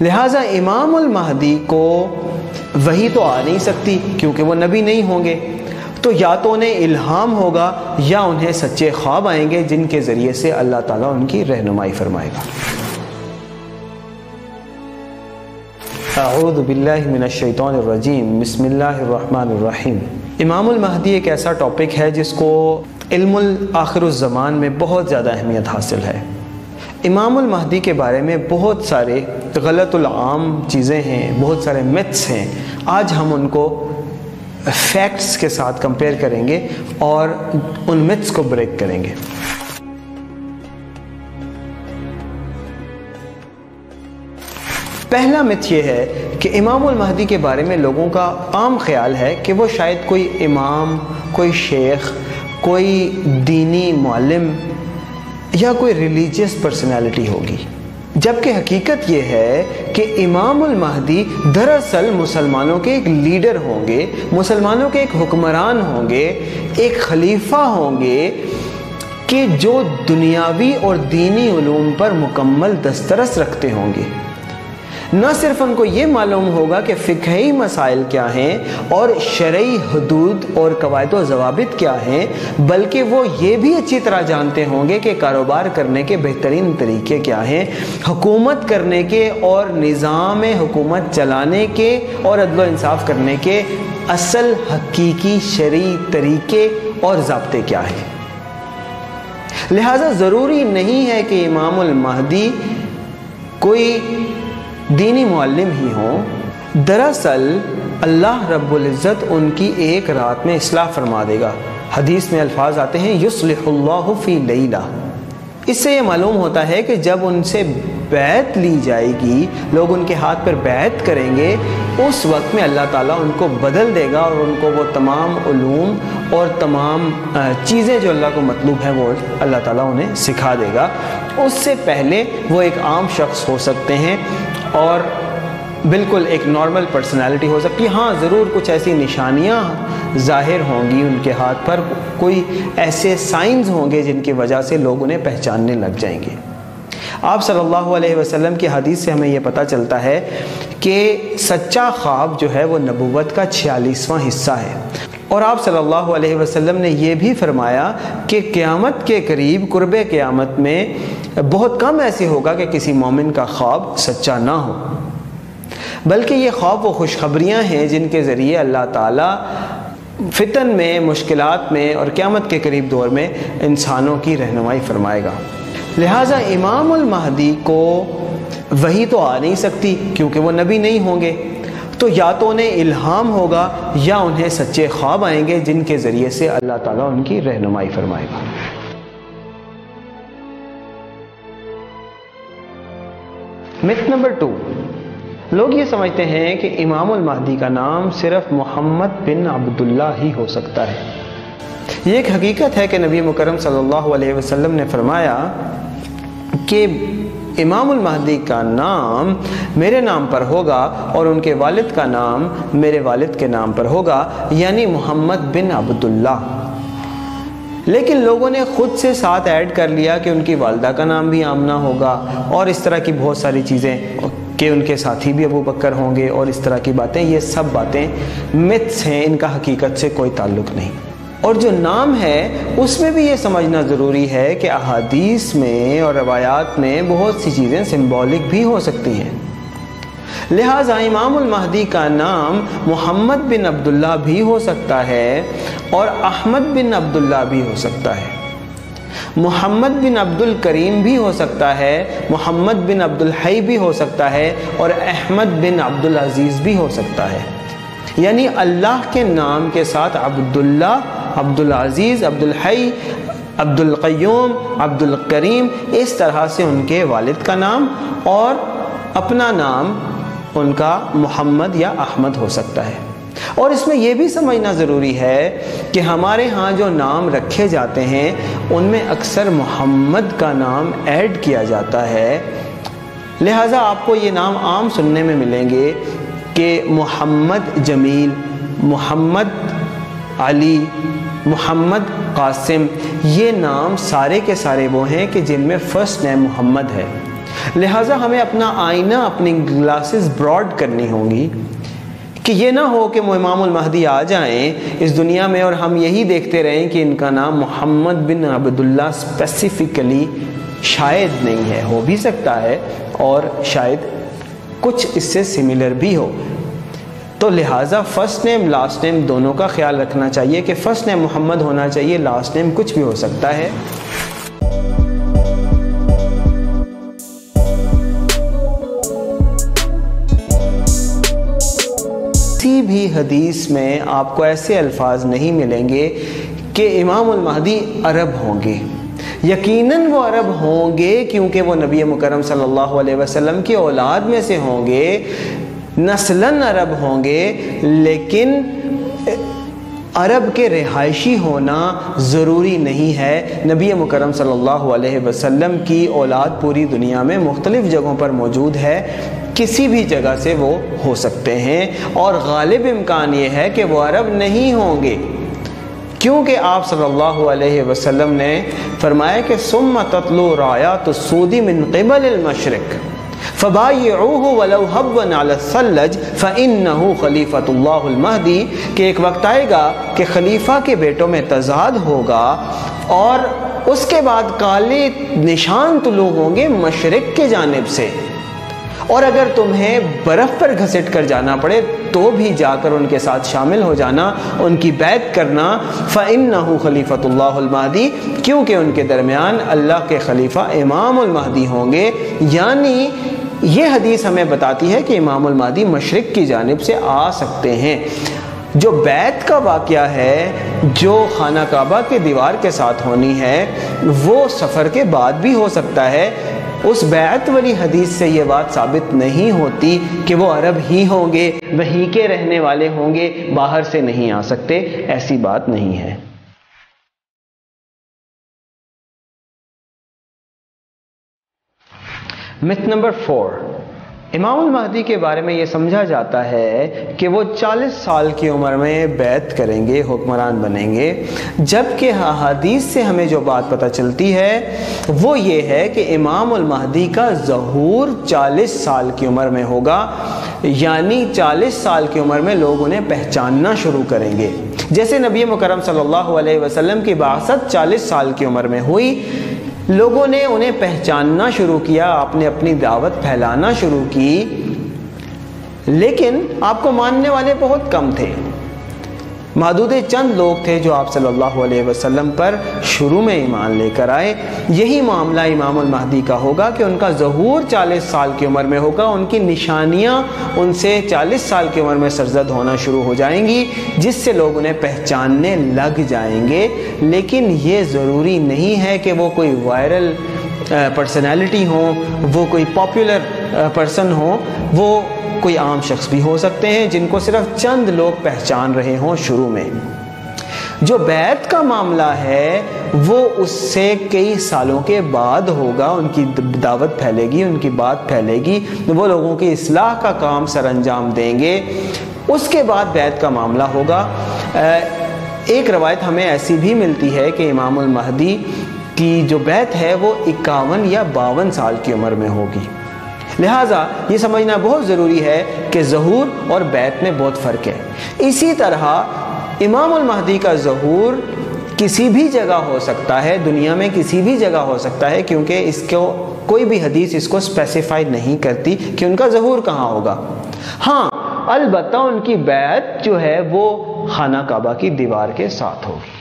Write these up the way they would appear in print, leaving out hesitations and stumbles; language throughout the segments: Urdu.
لہٰذا امام المہدی کو وحی تو آ نہیں سکتی کیونکہ وہ نبی نہیں ہوں گے، تو یا تو انہیں الہام ہوگا یا انہیں سچے خواب آئیں گے جن کے ذریعے سے اللہ تعالیٰ ان کی رہنمائی فرمائے گا۔ اعوذ باللہ من الشیطان الرجیم، بسم اللہ الرحمن الرحیم۔ امام المہدی ایک ایسا ٹاپک ہے جس کو علم آخر الزمان میں بہت زیادہ اہمیت حاصل ہے۔ امام المہدی کے بارے میں بہت سارے غلط العام چیزیں ہیں، بہت سارے میتھس ہیں۔ آج ہم ان کو فیکٹس کے ساتھ کمپیئر کریں گے اور ان میتھس کو بریک کریں گے۔ پہلا میتھ یہ ہے کہ امام المہدی کے بارے میں لوگوں کا عام خیال ہے کہ وہ شاید کوئی امام، کوئی شیخ، کوئی دینی معلم یا کوئی ریلیجیس پرسنالٹی ہوگی، جبکہ حقیقت یہ ہے کہ امام المہدی دراصل مسلمانوں کے ایک لیڈر ہوں گے، مسلمانوں کے ایک حکمران ہوں گے، ایک خلیفہ ہوں گے کہ جو دنیاوی اور دینی علوم پر مکمل دسترس رکھتے ہوں گے۔ نہ صرف ان کو یہ معلوم ہوگا کہ فقہی مسائل کیا ہیں اور شرعی حدود اور قواعد و ضوابط کیا ہیں، بلکہ وہ یہ بھی اچھی طرح جانتے ہوں گے کہ کاروبار کرنے کے بہترین طریقے کیا ہیں، حکومت کرنے کے اور نظام حکومت چلانے کے اور عدل و انصاف کرنے کے اصل حقیقی شرعی طریقے اور ضابطے کیا ہیں۔ لہٰذا ضروری نہیں ہے کہ امام المہدی کوئی دینی معلم ہی ہوں، دراصل اللہ رب العزت ان کی ایک رات میں اصلاح فرما دے گا۔ حدیث میں الفاظ آتے ہیں یصلح اللہ فی لیلہ۔ اس سے یہ معلوم ہوتا ہے کہ جب ان سے بیعت لی جائے گی، لوگ ان کے ہاتھ پر بیعت کریں گے، اس وقت میں اللہ تعالیٰ ان کو بدل دے گا اور ان کو وہ تمام علوم اور تمام چیزیں جو اللہ کو مطلوب ہیں وہ اللہ تعالیٰ انہیں سکھا دے گا۔ اس سے پہلے وہ ایک عام شخص ہو سکتے ہیں اور بالکل ایک نارمل پرسنالٹی ہو سکتی ہے۔ ہاں ضرور کچھ ایسی نشانیاں ظاہر ہوں گی ان کے ہاتھ پر، کوئی ایسے سائنز ہوں گے جن کی وجہ سے لوگ انہیں پہچاننے لگ جائیں گے۔ آپ صلی اللہ علیہ وسلم کی حدیث سے ہمیں یہ پتہ چلتا ہے کہ سچا خواب جو ہے وہ نبوت کا 46واں حصہ ہے، اور آپ صلی اللہ علیہ وسلم نے یہ بھی فرمایا کہ قیامت کے قریب، قرب قیامت میں بہت کم ایسے ہوگا کہ کسی مومن کا خواب سچا نہ ہو، بلکہ یہ خواب وہ خوشخبریاں ہیں جن کے ذریعے اللہ تعالیٰ فتن میں، مشکلات میں اور قیامت کے قریب دور میں انسانوں کی رہنمائی فرمائے گا۔ لہٰذا امام المہدی کو وحی تو آ نہیں سکتی کیونکہ وہ نبی نہیں ہوں گے، تو یا تو انہیں الہام ہوگا یا انہیں سچے خواب آئیں گے جن کے ذریعے سے اللہ تعالیٰ ان کی رہنمائی فرمائے گا۔ میتھ نمبر 2، لوگ یہ سمجھتے ہیں کہ امام المہدی کا نام صرف محمد بن عبداللہ ہی ہو سکتا ہے۔ یہ ایک حقیقت ہے کہ نبی مکرم صلی اللہ علیہ وسلم نے فرمایا کہ امام المہدی کا نام میرے نام پر ہوگا اور ان کے والد کا نام میرے والد کے نام پر ہوگا، یعنی محمد بن عبداللہ۔ لیکن لوگوں نے خود سے ساتھ ایڈ کر لیا کہ ان کی والدہ کا نام بھی آمنہ ہوگا اور اس طرح کی بہت ساری چیزیں، کہ ان کے ساتھی بھی ابو بکر ہوں گے اور اس طرح کی باتیں۔ یہ سب باتیں میتھس ہیں، ان کا حقیقت سے کوئی تعلق نہیں۔ اور جو نام ہے اس میں بھی یہ سمجھنا ضروری ہے کہ احادیث میں اور روایات میں بہت سی چیزیں سمبولک بھی ہو سکتی ہیں۔ لہٰذا امام المہدی کا نام محمد بن عبداللہ بھی ہو سکتا ہے اور احمد بن عبداللہ بھی ہو سکتا ہے، محمد بن عبد الکریم بھی ہو سکتا ہے، محمد بن عبد الحی بھی ہو سکتا ہے اور احمد بن عبد العزیز بھی ہو سکتا ہے۔ یعنی اللہ کے نام کے ساتھ عبداللہ، عبد العزیز، عبد الحی، عبد القیوم، عبد الکریم، اس طرح سے ان کے والد کا نام اور اپنا نام ان کا محمد یا احمد ہو سکتا ہے۔ اور اس میں یہ بھی سمجھنا ضروری ہے کہ ہمارے ہاں جو نام رکھے جاتے ہیں ان میں اکثر محمد کا نام ایڈ کیا جاتا ہے، لہٰذا آپ کو یہ نام عام سننے میں ملیں گے کہ محمد جمیل، محمد علی، محمد قاسم۔ یہ نام سارے کے سارے وہ ہیں کہ جن میں فرسٹ نیم محمد ہے، لہٰذا ہمیں اپنا آئینہ، اپنی گلاسز براڈ کرنی ہوں گی کہ یہ نہ ہو کہ امام المہدی آ جائیں اس دنیا میں اور ہم یہی دیکھتے رہیں کہ ان کا نام محمد بن عبداللہ اسپیسیفکلی شاید نہیں ہے، ہو بھی سکتا ہے اور شاید کچھ اس سے سملر بھی ہو۔ تو لہٰذا فرسٹ نیم لاسٹ نیم دونوں کا خیال رکھنا چاہیے کہ فرسٹ نیم محمد ہونا چاہیے، لاسٹ نیم کچھ بھی ہو سکتا ہے۔ کسی بھی حدیث میں آپ کو ایسے الفاظ نہیں ملیں گے کہ امام المہدی عرب ہوں گے۔ یقیناً وہ عرب ہوں گے کیونکہ وہ نبی مکرم صلی اللہ علیہ وسلم کی اولاد میں سے ہوں گے، نسلاً عرب ہوں گے، لیکن عرب کے رہائشی ہونا ضروری نہیں ہے۔ نبی مکرم صلی اللہ علیہ وسلم کی اولاد پوری دنیا میں مختلف جگہوں پر موجود ہے، کسی بھی جگہ سے وہ ہو سکتے ہیں، اور غالب امکان یہ ہے کہ وہ عرب نہیں ہوں گے، کیونکہ آپ صلی اللہ علیہ وسلم نے فرمایا کہ ثم تطلع رایات السود من قبل المشرق فبایعوہ ولو حبوا علی الثلج فإنہ خلیفۃ اللہ المہدی، کہ ایک وقت آئے گا کہ خلیفہ کے بیٹوں میں تضاد ہوگا اور اس کے بعد کالے نشان طلوع ہوں گے مشرق کے جانب سے، اور اگر تمہیں برف پر گھسٹ کر جانا پڑے تو بھی جا کر ان کے ساتھ شامل ہو جانا، ان کی بیعت کرنا۔ فَإِنَّهُ خلیفۃ اللہ المہدی، کیونکہ ان کے درمیان اللہ کے خلیفہ امام المہدی ہوں گے۔ یعنی یہ حدیث ہمیں بتاتی ہے کہ امام المہدی مشرق کی جانب سے آ سکتے ہیں۔ جو بیعت کا واقعہ ہے، جو خانہ کعبہ کے دیوار کے ساتھ ہونی ہے، وہ سفر کے بعد بھی ہو سکتا ہے۔ اس بیعت والی حدیث سے یہ بات ثابت نہیں ہوتی کہ وہ عرب ہی ہوں گے، وہیں کے رہنے والے ہوں گے، باہر سے نہیں آ سکتے، ایسی بات نہیں ہے۔ متھ نمبر 4، امام المہدی کے بارے میں یہ سمجھا جاتا ہے کہ وہ 40 سال کی عمر میں بیعت کریں گے، حکمران بنیں گے، جبکہ احادیث سے ہمیں جو بات پتہ چلتی ہے وہ یہ ہے کہ امام المہدی کا ظہور 40 سال کی عمر میں ہوگا، یعنی 40 سال کی عمر میں لوگ انہیں پہچاننا شروع کریں گے۔ جیسے نبی مکرم صلی اللہ علیہ وسلم کی بعثت 40 سال کی عمر میں ہوئی، لوگوں نے انہیں پہچاننا شروع کیا، آپ نے اپنی دعوت پھیلانا شروع کی، لیکن آپ کو ماننے والے بہت کم تھے، محدود چند لوگ تھے جو آپ صلی اللہ علیہ وسلم پر شروع میں ایمان لے کر آئے۔ یہی معاملہ امام المہدی کا ہوگا کہ ان کا ظہور 40 سال کی عمر میں ہوگا، ان کی نشانیاں ان سے 40 سال کی عمر میں سرزد ہونا شروع ہو جائیں گی، جس سے لوگ انہیں پہچاننے لگ جائیں گے۔ لیکن یہ ضروری نہیں ہے کہ وہ کوئی وائرل پرسنالٹی ہوں، وہ کوئی پاپولر پرسن ہوں، وہ کوئی عام شخص بھی ہو سکتے ہیں جن کو صرف چند لوگ پہچان رہے ہوں شروع میں۔ جو بیعت کا معاملہ ہے وہ اس سے کئی سالوں کے بعد ہوگا، ان کی دعوت پھیلے گی، ان کی بات پھیلے گی، وہ لوگوں کی اصلاح کا کام سر انجام دیں گے، اس کے بعد بیعت کا معاملہ ہوگا۔ ایک روایت ہمیں ایسی بھی ملتی ہے کہ امام المہدی کی جو بیعت ہے وہ 51 یا 52 سال کی عمر میں ہوگی۔ لہٰذا یہ سمجھنا بہت ضروری ہے کہ ظہور اور بیعت میں بہت فرق ہے۔ اسی طرح امام المہدی کا ظہور کسی بھی جگہ ہو سکتا ہے، دنیا میں کسی بھی جگہ ہو سکتا ہے، کیونکہ اس کو کوئی بھی حدیث اس کو اسپیسیفائی نہیں کرتی کہ ان کا ظہور کہاں ہوگا۔ ہاں البتہ ان کی بیعت جو ہے وہ خانہ کعبہ کی دیوار کے ساتھ ہوگی۔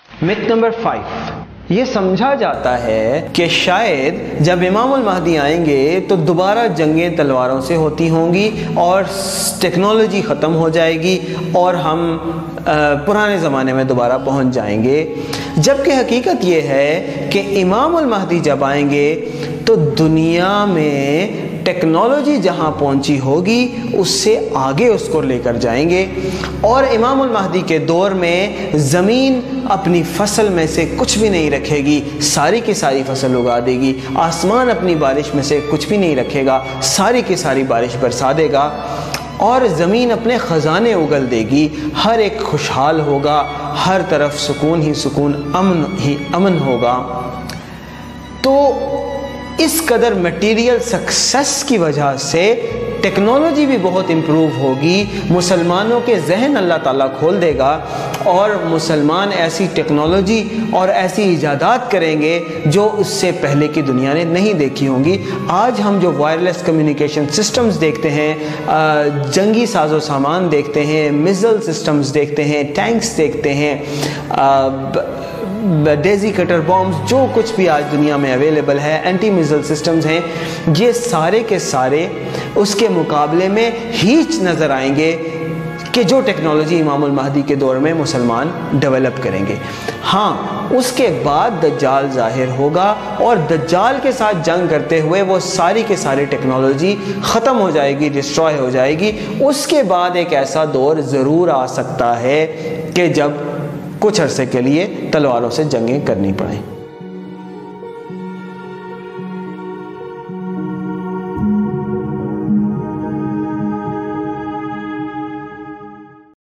متھ نمبر 5، یہ سمجھا جاتا ہے کہ شاید جب امام المہدی آئیں گے تو دوبارہ جنگیں تلواروں سے ہوتی ہوں گی اور ٹیکنالوجی ختم ہو جائے گی اور ہم پرانے زمانے میں دوبارہ پہنچ جائیں گے، جبکہ حقیقت یہ ہے کہ امام المہدی جب آئیں گے تو دنیا میں ٹیکنالوجی جہاں پہنچی ہوگی اس سے آگے اس کو لے کر جائیں گے، اور امام المہدی کے دور میں زمین اپنی فصل میں سے کچھ بھی نہیں رکھے گی، ساری کی ساری فصل اگا دے گی، آسمان اپنی بارش میں سے کچھ بھی نہیں رکھے گا، ساری کی ساری بارش برسا دے گا، اور زمین اپنے خزانے اگل دے گی، ہر ایک خوشحال ہوگا، ہر طرف سکون ہی سکون، امن ہی امن ہوگا۔ تو اس قدر میٹیریل سکسس کی وجہ سے ٹیکنالوجی بھی بہت امپروو ہوگی، مسلمانوں کے ذہن اللہ تعالیٰ کھول دے گا اور مسلمان ایسی ٹیکنالوجی اور ایسی ایجادات کریں گے جو اس سے پہلے کی دنیا نے نہیں دیکھی ہوں گی۔ آج ہم جو وائرلیس کمیونیکیشن سسٹمز دیکھتے ہیں، جنگی ساز و سامان دیکھتے ہیں، میزائل سسٹمز دیکھتے ہیں، ٹینکس دیکھتے ہیں، ڈیزی کٹر بامز، جو کچھ بھی آج دنیا میں اویلیبل ہے، اینٹی میزائل سسٹمز ہیں، یہ سارے کے سارے اس کے مقابلے میں ہیچ نظر آئیں گے کہ جو ٹیکنالوجی امام المہدی کے دور میں مسلمان ڈیولپ کریں گے۔ ہاں، اس کے بعد دجال ظاہر ہوگا اور دجال کے ساتھ جنگ کرتے ہوئے وہ ساری کے ساری ٹیکنالوجی ختم ہو جائے گی، ڈسٹروائے ہو جائے گی۔ اس کے بعد ایک ایسا دور ضرور آ سکتا ہے کہ جب کچھ عرصے کے لیے تلواروں سے جنگیں کرنی پڑیں۔